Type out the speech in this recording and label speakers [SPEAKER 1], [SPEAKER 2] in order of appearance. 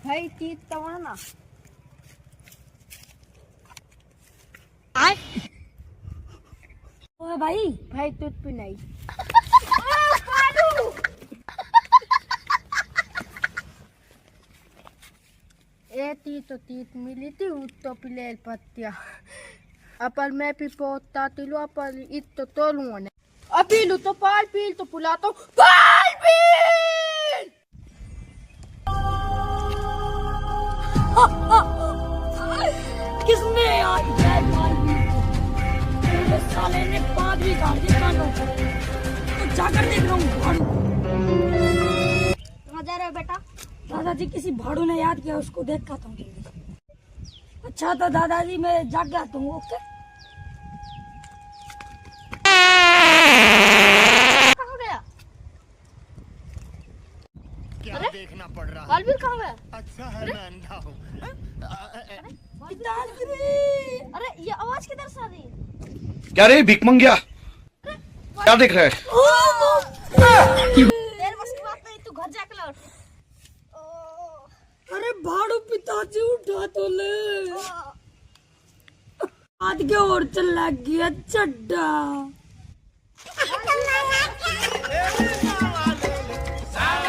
[SPEAKER 1] भाई तीत तवा ना
[SPEAKER 2] ओए भाई
[SPEAKER 1] भाई दूध भी नहीं। ए तीत मिली थी तो पिले पत्तिया अपन मैं भी पोता तिलो अपन इत तो तोलू ने अपीलू तो पाल पील तो पुला तो पाल पील।
[SPEAKER 2] किसने यार साले ने पाद भी काट दिया कानों को। तो जाकर देख रहा हूँ भाड़ू।
[SPEAKER 1] कहाँ जा रहे हो बेटा?
[SPEAKER 2] दादाजी किसी भाड़ू ने याद किया, उसको देख कर तुम। अच्छा तो दादाजी मैं जाग गया तुम। ओके
[SPEAKER 1] कहाँ गया?
[SPEAKER 3] क्या देखना पड़ रहा है?
[SPEAKER 1] बालवीर कहाँ गया?
[SPEAKER 3] अच्छा है मैं अंधा हूँ।
[SPEAKER 1] अरे ये आवाज किधर से आ रही है?
[SPEAKER 4] क्या रे भिख मंगिया, क्या देख रहा है?
[SPEAKER 1] देर बस की बात नहीं, तू घर जाके लौट।
[SPEAKER 2] अरे भाड़ू पिताजी उठा तो ले। हाथ के और चल लग गया चड्डा।